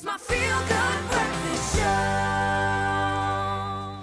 It's my feel-good breakfast show.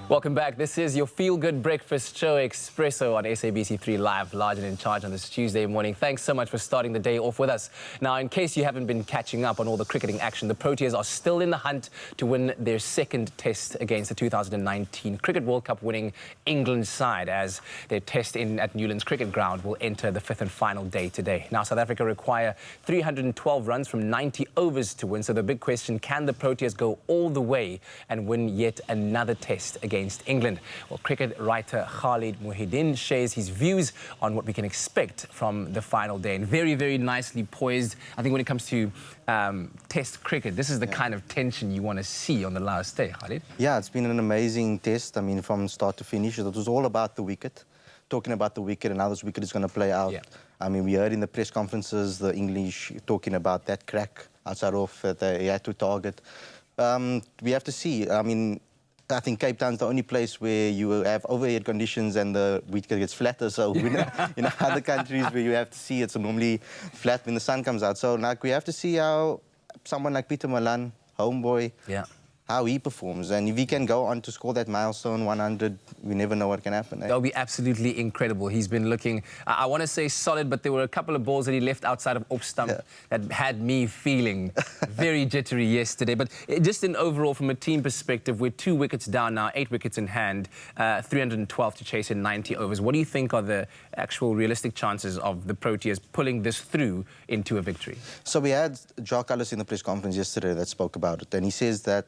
Welcome back. This is your feel-good breakfast show, Expresso on SABC3 Live, large and in charge on this Tuesday morning. Thanks so much for starting the day off with us. Now, in case you haven't been catching up on all the cricketing action, the Proteas are still in the hunt to win their second test against the 2019 Cricket World Cup winning England side, as their test at Newlands Cricket Ground will enter the fifth and final day today. Now, South Africa require 312 runs from 90 overs to win. So the big question, can the Proteas go all the way and win yet another test against England? Well, cricket writer Khalid Mohidin shares his views on what we can expect from the final day. And very, very nicely poised. I think when it comes to test cricket, this is the kind of tension you want to see on the last day, Khalid. Yeah, it's been an amazing test. I mean, from start to finish, it was all about the wicket. Talking about the wicket and how this wicket is going to play out. Yeah. I mean, we heard in the press conferences the English talking about that crack outside off that they had to target. We have to see. I mean, I think Cape Town's the only place where you have overhead conditions and the wicket gets flatter. So in other countries where you have to see it's normally flat when the sun comes out. So like we have to see how someone like Pieter Malan, homeboy, how he performs. And if he can go on to score that milestone 100, we never know what can happen. That'll be absolutely incredible. He's been looking, I want to say solid, but there were a couple of balls that he left outside of off stump that had me feeling very jittery yesterday. But just in overall, from a team perspective, we're 2 wickets down now, 8 wickets in hand, 312 to chase in 90 overs. What do you think are the actual realistic chances of the Proteas pulling this through into a victory? So we had Jacques Kallis in the press conference yesterday that spoke about it, and he says that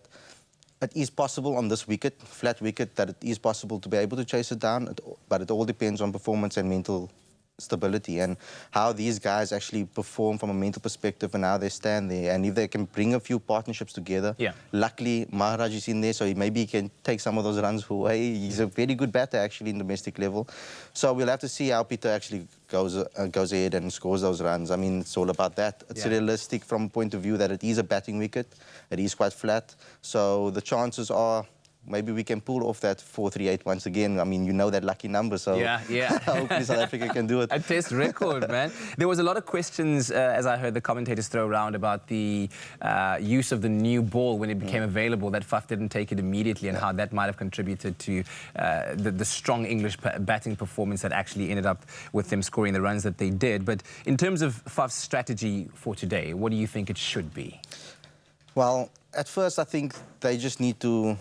it is possible on this wicket, flat wicket, that it is possible to be able to chase it down, but it all depends on performance and mental stability and how these guys actually perform from a mental perspective and how they stand there. And if they can bring a few partnerships together, luckily Maharaj is in there, so maybe he can take some of those runs away. He's a very good batter actually in domestic level. So we'll have to see how Peter actually goes ahead and scores those runs. I mean, it's all about that. It's realistic from a point of view that it is a batting wicket. It is quite flat. So the chances are maybe we can pull off that 438 once again. I mean, you know that lucky number, so hopefully South Africa can do it. A test record, man. There was a lot of questions, as I heard the commentators throw around, about the use of the new ball when it became available, that Faf didn't take it immediately, and how that might have contributed to the strong English batting performance that actually ended up with them scoring the runs that they did. But in terms of Faf's strategy for today, what do you think it should be? Well, at first I think they just need to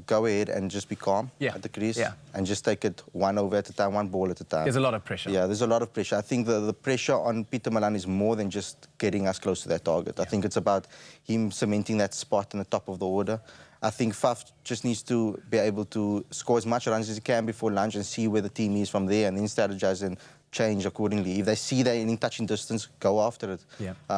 go ahead and just be calm at the crease and just take it 1 over at a time, 1 ball at a time. There's a lot of pressure. Yeah, there's a lot of pressure. I think the pressure on Pieter Malan is more than just getting us close to that target. I think it's about him cementing that spot in the top of the order. I think Faf just needs to be able to score as much runs as he can before lunch and see where the team is from there, and then strategize and change accordingly. If they see they're in touching distance, go after it.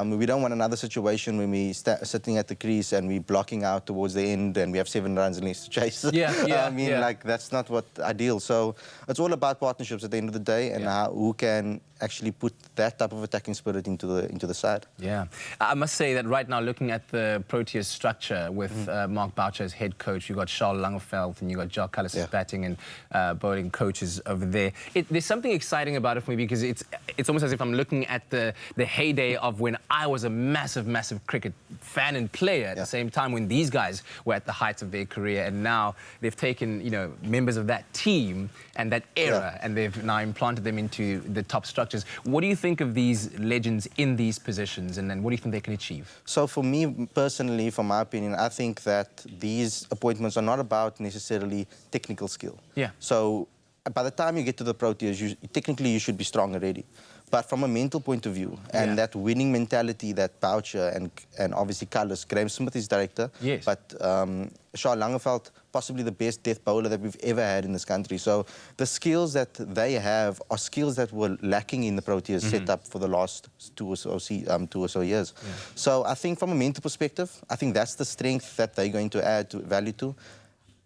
We don't want another situation when we're sitting at the crease and we're blocking out towards the end and we have 7 runs and needs to chase. I mean, like, that's not what ideal. So it's all about partnerships at the end of the day, and who can actually put that type of attacking spirit into the side. Yeah, I must say that right now, looking at the Proteas structure with Mark Boucher as head coach, you've got Charles Langeveld and you've got Jacques Kallis as batting and bowling coaches over there. There's something exciting about it for me, because it's almost as if I'm looking at the heyday of when I was a massive, massive cricket fan and player at the same time, when these guys were at the height of their career, and now they've taken, you know, members of that team and that era and they've now implanted them into the top structures. What do you think of these legends in these positions, and then what do you think they can achieve? So for me personally, from my opinion, I think that these appointments are not about necessarily technical skill. So by the time you get to the Proteas, technically you should be strong already. But from a mental point of view, and that winning mentality that Boucher and obviously Kallis, Graham Smith is director, but Charles Langeveld, possibly the best death bowler that we've ever had in this country. So the skills that they have are skills that were lacking in the Proteas setup for the last 2 or so years. So I think from a mental perspective, I think that's the strength that they're going to add value to.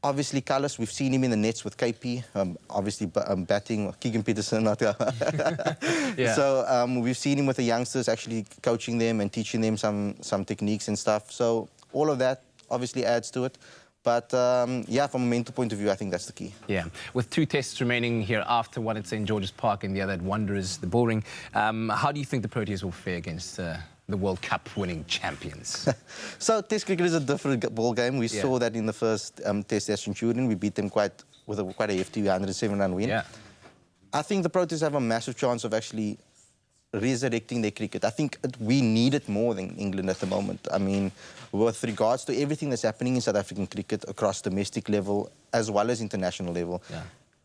Obviously, Kallis, we've seen him in the nets with KP, obviously batting, Keegan Peterson. So we've seen him with the youngsters, actually coaching them and teaching them some techniques and stuff. So all of that obviously adds to it. But yeah, from a mental point of view, I think that's the key. Yeah, with 2 tests remaining here after, one at St. George's Park and the other at Wanderers, the Bullring, how do you think the Proteas will fare against the World Cup winning champions? So Test cricket is a different ball game. We saw that in the first Test at Centurion. We beat them with quite a hefty 107-run win. Yeah. I think the Proteas have a massive chance of actually resurrecting their cricket. I think we need it more than England at the moment. I mean, with regards to everything that's happening in South African cricket across domestic level as well as international level,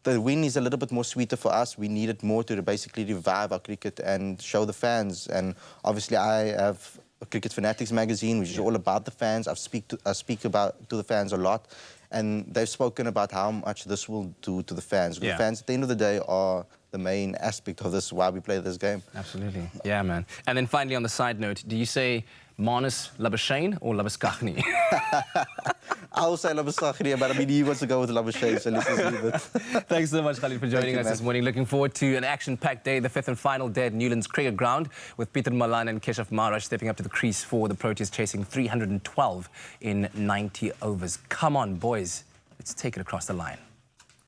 the win is a little bit more sweeter for us. We need it more to basically revive our cricket and show the fans. And obviously I have a Cricket Fanatics magazine, which is all about the fans. I speak to the fans a lot. And they've spoken about how much this will do to the fans. The fans, at the end of the day, are the main aspect of this, why we play this game. Absolutely. Yeah, man. And then finally, on the side note, do you say Manus Labuschagne or Labuschagne? I will say Labuschagne, but I mean, he wants to go with Labuschagne, so let's just leave it. Thanks so much, Khalid, for joining us this morning. Looking forward to an action-packed day, the 5th and final day at Newlands Cricket Ground, with Peter Malan and Keshav Maharaj stepping up to the crease for the Proteas, chasing 312 in 90 overs. Come on, boys. Let's take it across the line.